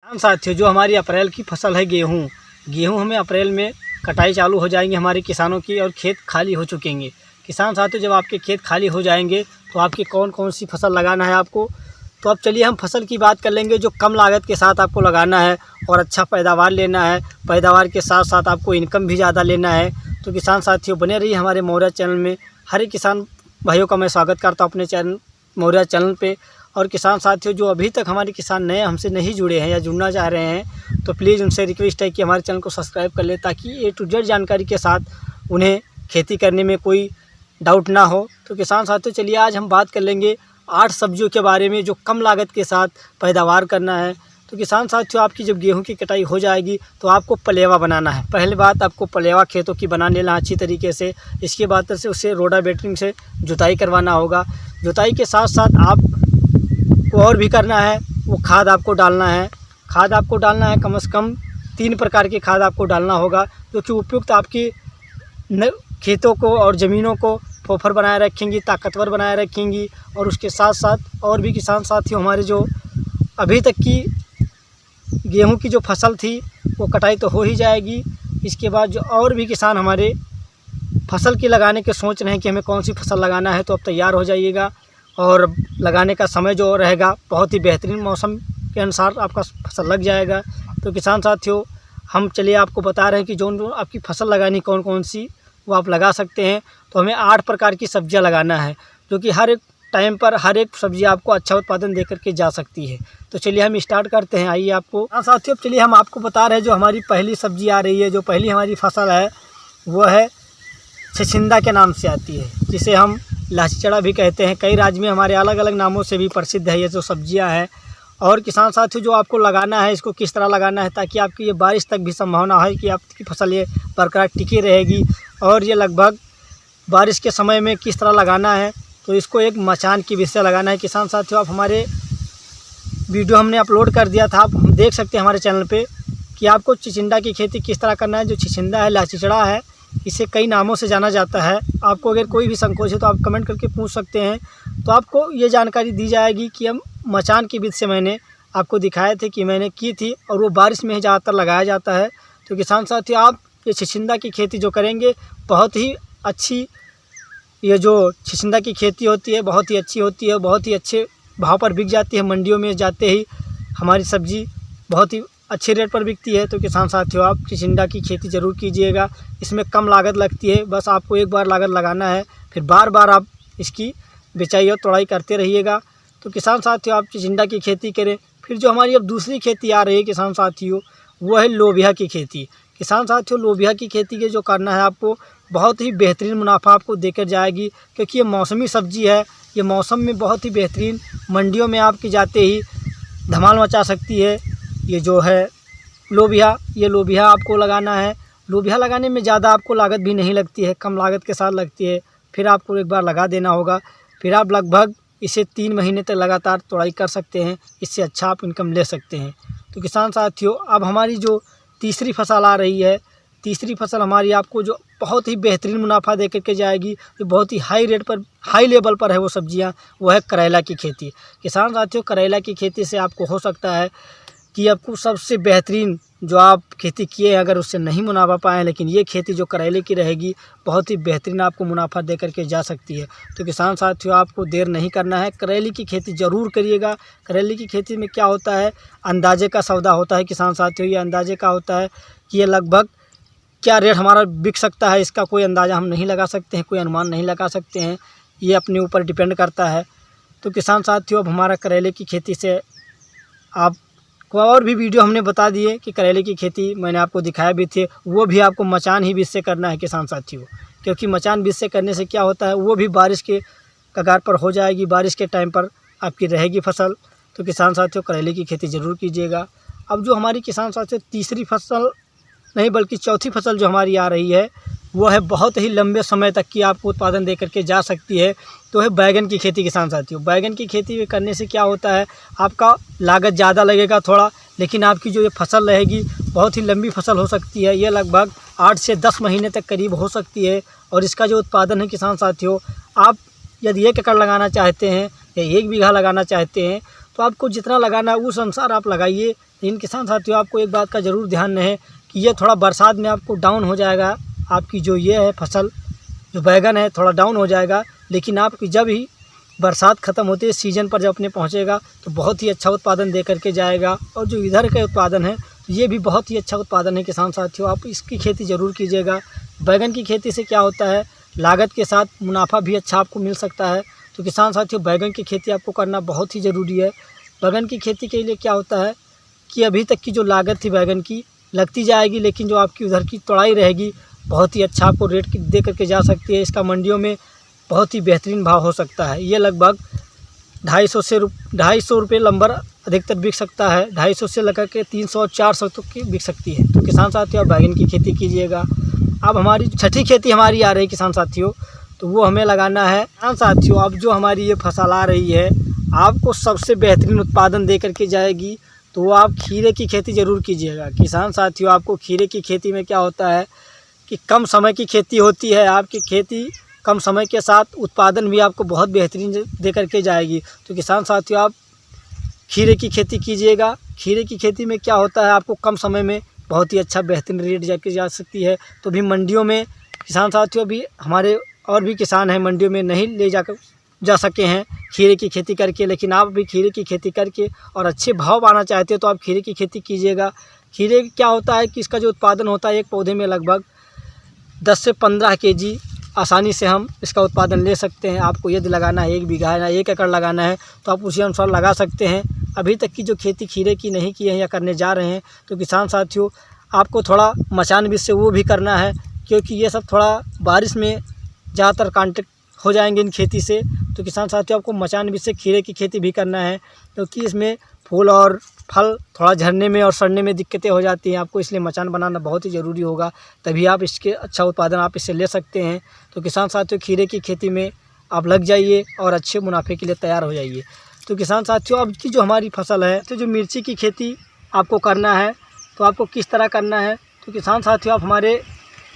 किसान साथियों, जो हमारी अप्रैल की फसल है गेहूँ हमें अप्रैल में कटाई चालू हो जाएंगे हमारे किसानों की, और खेत खाली हो चुकेंगे। किसान साथियों, जब आपके खेत खाली हो जाएंगे तो आपकी कौन कौन सी फसल लगाना है आपको, तो अब चलिए हम फसल की बात कर लेंगे जो कम लागत के साथ आपको लगाना है और अच्छा पैदावार लेना है। पैदावार के साथ साथ आपको इनकम भी ज़्यादा लेना है। तो किसान साथियों, बने रहिए हमारे मौर्या चैनल में। हर एक किसान भाइयों का मैं स्वागत करता हूँ अपने चैनल मौर्या चैनल पे। और किसान साथियों, जो अभी तक हमारे किसान नए हमसे नहीं जुड़े हैं या जुड़ना चाह रहे हैं, तो प्लीज़ उनसे रिक्वेस्ट है कि हमारे चैनल को सब्सक्राइब कर ले, ताकि ए टू जेड जानकारी के साथ उन्हें खेती करने में कोई डाउट ना हो। तो किसान साथियों, चलिए आज हम बात कर लेंगे 8 सब्जियों के बारे में जो कम लागत के साथ पैदावार करना है। तो किसान साथियों, आपकी जब गेहूं की कटाई हो जाएगी तो आपको पलेवा बनाना है। पहली बात, आपको पलेवा खेतों की बना लेना अच्छी तरीके से। इसके बाद से उसे रोटावेटरिंग से जुताई करवाना होगा। जुताई के साथ साथ आप को और भी करना है, वो खाद आपको डालना है। खाद आपको डालना है, कम से कम 3 प्रकार की खाद आपको डालना होगा, जो कि उपयुक्त आपकी खेतों को और ज़मीनों को फोफर बनाए रखेंगी, ताकतवर बनाए रखेंगी। और उसके साथ साथ और भी किसान साथियों, हमारे जो अभी तक की गेहूं की जो फसल थी वो कटाई तो हो ही जाएगी। इसके बाद जो और भी किसान हमारे फसल की लगाने के सोच रहे हैं कि हमें कौन सी फसल लगाना है, तो अब तैयार हो जाइएगा। और लगाने का समय जो रहेगा बहुत ही बेहतरीन मौसम के अनुसार आपका फसल लग जाएगा। तो किसान साथियों, हम चलिए आपको बता रहे हैं कि जो आपकी फसल लगानी कौन कौन सी वो आप लगा सकते हैं। तो हमें 8 प्रकार की सब्जियां लगाना है, जो कि हर एक टाइम पर हर एक सब्जी आपको अच्छा उत्पादन दे करके जा सकती है। तो चलिए हम स्टार्ट करते हैं। आइए आपको साथियों, चलिए हम आपको बता रहे हैं जो हमारी पहली सब्जी आ रही है, जो पहली हमारी फसल है वो है छिछिंदा के नाम से आती है, जिसे हम लाचीचड़ा भी कहते हैं। कई राज्य में हमारे अलग अलग नामों से भी प्रसिद्ध है ये जो सब्जियां हैं। और किसान साथियों, जो आपको लगाना है, इसको किस तरह लगाना है ताकि आपकी ये बारिश तक भी संभावना है कि आपकी फसल ये बरकरार टिकी रहेगी। और ये लगभग बारिश के समय में किस तरह लगाना है, तो इसको एक मचान की बीज से लगाना है। किसान साथियों, आप हमारे वीडियो हमने अपलोड कर दिया था, आप देख सकते हैं हमारे चैनल पे कि आपको छिचिंदा की खेती किस तरह करना है। जो छिचिंदा है, लाचीचड़ा है, इसे कई नामों से जाना जाता है। आपको अगर कोई भी संकोच है तो आप कमेंट करके पूछ सकते हैं, तो आपको ये जानकारी दी जाएगी कि हम मचान की बीज से मैंने आपको दिखाए थे कि मैंने की थी, और वो बारिश में ही ज़्यादातर लगाया जाता है। तो किसान साथियों, आप ये छिचिंदा की खेती जो करेंगे बहुत ही अच्छी, ये जो छिचिंदा की खेती होती है बहुत ही अच्छी होती है, बहुत ही अच्छे भाव पर बिक जाती है। मंडियों में जाते ही हमारी सब्ज़ी बहुत ही अच्छे रेट पर बिकती है। तो किसान साथियों, आप छिचिंदा की खेती ज़रूर कीजिएगा। इसमें कम लागत लगती है, बस आपको एक बार लागत लगाना है, फिर बार बार आप इसकी बिचाई और तोड़ाई करते रहिएगा। तो किसान साथियों, आप छिचिंदा की खेती करें। फिर जो हमारी अब दूसरी खेती आ रही है किसान साथियों, वो है लोबिया की खेती। किसान साथियों, लोबिया की खेती के जो करना है आपको, बहुत ही बेहतरीन मुनाफा आपको देकर जाएगी, क्योंकि ये मौसमी सब्जी है। ये मौसम में बहुत ही बेहतरीन, मंडियों में आपकी जाते ही धमाल मचा सकती है। ये जो है लोबिया, ये लोबिया आपको लगाना है। लोबिया लगाने में ज़्यादा आपको लागत भी नहीं लगती है, कम लागत के साथ लगती है। फिर आपको एक बार लगा देना होगा, फिर आप लगभग इसे 3 महीने तक लगातार तोड़ाई कर सकते हैं। इससे अच्छा आप इनकम ले सकते हैं। तो किसान साथियों, अब हमारी जो तीसरी फसल आ रही है, तीसरी फसल हमारी आपको जो बहुत ही बेहतरीन मुनाफा दे करके जाएगी, जो बहुत ही हाई रेट पर, हाई लेवल पर है वो सब्जियां, वो है करेला की खेती। किसान साथियों, करेला की खेती से आपको हो सकता है कि आपको सबसे बेहतरीन जो आप खेती किए अगर उससे नहीं मुनाफा पाएँ, लेकिन ये खेती जो करेले की रहेगी बहुत ही बेहतरीन आपको मुनाफा दे करके जा सकती है। तो किसान साथियों, आपको देर नहीं करना है, करेले की खेती ज़रूर करिएगा। करेले की खेती में क्या होता है, अंदाजे का सौदा होता है किसान साथियों। ये अंदाजे का होता है कि ये लगभग क्या रेट हमारा बिक सकता है, इसका कोई अंदाज़ा हम नहीं लगा सकते हैं, कोई अनुमान नहीं लगा सकते हैं। ये अपने ऊपर डिपेंड करता है। तो किसान साथियों, अब हमारा करेले की खेती से आपको और भी वीडियो हमने बता दिए कि करेले की खेती मैंने आपको दिखाया भी थे, वो भी आपको मचान ही बीज से करना है किसान साथियों। क्योंकि मचान बीज से करने से क्या होता है, वो भी बारिश के कगार पर हो जाएगी, बारिश के टाइम पर आपकी रहेगी फसल। तो किसान साथियों, करेले की खेती ज़रूर कीजिएगा। अब जो हमारी किसान साथियों तीसरी फसल नहीं बल्कि चौथी फसल जो हमारी आ रही है, वो है बहुत ही लंबे समय तक की आपको उत्पादन दे करके जा सकती है, तो है बैगन की खेती किसान साथियों। बैगन की खेती करने से क्या होता है, आपका लागत ज़्यादा लगेगा थोड़ा, लेकिन आपकी जो ये फसल रहेगी बहुत ही लंबी फसल हो सकती है। ये लगभग 8 से 10 महीने तक करीब हो सकती है। और इसका जो उत्पादन है किसान साथियों, आप यदि 1 एकड़ लगाना चाहते हैं या 1 बीघा लगाना चाहते हैं, तो आपको जितना लगाना है उस अनुसार आप लगाइए। लेकिन किसान साथियों, आपको एक बात का ज़रूर ध्यान रहे कि ये थोड़ा बरसात में आपको डाउन हो जाएगा, आपकी जो ये है फसल, जो बैगन है थोड़ा डाउन हो जाएगा। लेकिन आपकी जब ही बरसात ख़त्म होती है, सीज़न पर जब अपने पहुंचेगा तो बहुत ही अच्छा उत्पादन दे करके जाएगा। और जो इधर का उत्पादन है तो ये भी बहुत ही अच्छा उत्पादन है किसान साथियों, आप इसकी खेती ज़रूर कीजिएगा। बैगन की खेती से क्या होता है, लागत के साथ मुनाफा भी अच्छा आपको मिल सकता है। तो किसान साथियों, बैगन की खेती आपको करना बहुत ही ज़रूरी है। बैगन की खेती के लिए क्या होता है कि अभी तक की जो लागत थी बैगन की लगती जाएगी, लेकिन जो आपकी उधर की तोड़ाई रहेगी बहुत ही अच्छा आपको रेट दे करके जा सकती है। इसका मंडियों में बहुत ही बेहतरीन भाव हो सकता है। ये लगभग 250 रुपये लंबर अधिकतर बिक सकता है। 250 से लेकर के 300-400 तक की बिक सकती है। तो किसान साथियों, आप बैगन की खेती कीजिएगा। अब हमारी छठी खेती हमारी आ रही है किसान साथियों, तो वो हमें लगाना है। किसान साथियों, अब जो हमारी ये फसल आ रही है आपको सबसे बेहतरीन उत्पादन दे करके जाएगी, तो वो आप खीरे की खेती ज़रूर कीजिएगा। किसान साथियों, आपको खीरे की खेती में क्या होता है कि कम समय की खेती होती है, आपकी खेती कम समय के साथ उत्पादन भी आपको बहुत बेहतरीन दे करके जाएगी। तो किसान साथियों, आप खीरे की खेती कीजिएगा। खीरे की खेती में क्या होता है, आपको कम समय में बहुत ही अच्छा बेहतरीन रेट जाके जा सकती है। तो भी मंडियों में किसान साथियों, भी हमारे और भी किसान हैं मंडियों में नहीं ले जा सके हैं खीरे की खेती करके, लेकिन आप भी खीरे की खेती करके और अच्छे भाव पाना चाहते हो तो आप खीरे की खेती कीजिएगा। खीरे क्या होता है कि इसका जो उत्पादन होता है एक पौधे में लगभग 10 से 15 केजी आसानी से हम इसका उत्पादन ले सकते हैं। आपको यदि लगाना है 1 बीघा या 1 एकड़ लगाना है तो आप उसी अनुसार लगा सकते हैं। अभी तक की जो खेती खीरे की नहीं की है या करने जा रहे हैं तो किसान साथियों, आपको थोड़ा मचान बीज से वो भी करना है, क्योंकि ये सब थोड़ा बारिश में ज़्यादातर कांटेक्ट हो जाएंगे इन खेती से। तो किसान साथियों, आपको मचान बीज से खीरे की खेती भी करना है, क्योंकि इसमें फूल और फल थोड़ा झड़ने में और सड़ने में दिक्कतें हो जाती हैं। आपको इसलिए मचान बनाना बहुत ही ज़रूरी होगा, तभी आप इसके अच्छा उत्पादन आप इससे ले सकते हैं। तो किसान साथियों, खीरे की खेती में आप लग जाइए और अच्छे मुनाफे के लिए तैयार हो जाइए। तो किसान साथियों, अब की जो हमारी फसल है, तो जो मिर्ची की खेती आपको करना है तो आपको किस तरह करना है, तो किसान साथियों, आप हमारे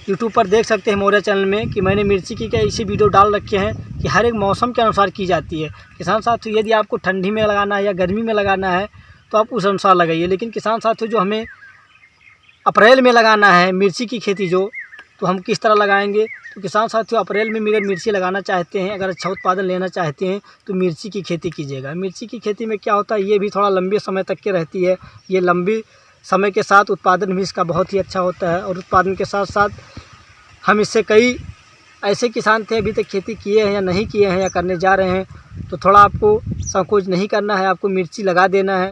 यूट्यूब पर देख सकते हैं मोरिया चैनल में कि मैंने मिर्ची की क्या ऐसी वीडियो डाल रखे हैं कि हर एक मौसम के अनुसार की जाती है। किसान साथियों, यदि आपको ठंडी में लगाना है या गर्मी में लगाना है तो आप उस अनुसार लगाइए। लेकिन किसान साथियों, जो हमें अप्रैल में लगाना है मिर्ची की खेती तो हम किस तरह लगाएंगे, तो किसान साथियों, अप्रैल में अगर मिर्ची लगाना चाहते हैं, अगर अच्छा उत्पादन लेना चाहते हैं तो मिर्ची की खेती कीजिएगा। मिर्ची की खेती में क्या होता है, ये भी थोड़ा लंबे समय तक की रहती है। ये लंबी समय के साथ उत्पादन भी इसका बहुत ही अच्छा होता है, और उत्पादन के साथ साथ हम इससे कई ऐसे किसान थे अभी तक खेती किए हैं या नहीं किए हैं या करने जा रहे हैं, तो थोड़ा आपको संकोच नहीं करना है, आपको मिर्ची लगा देना है।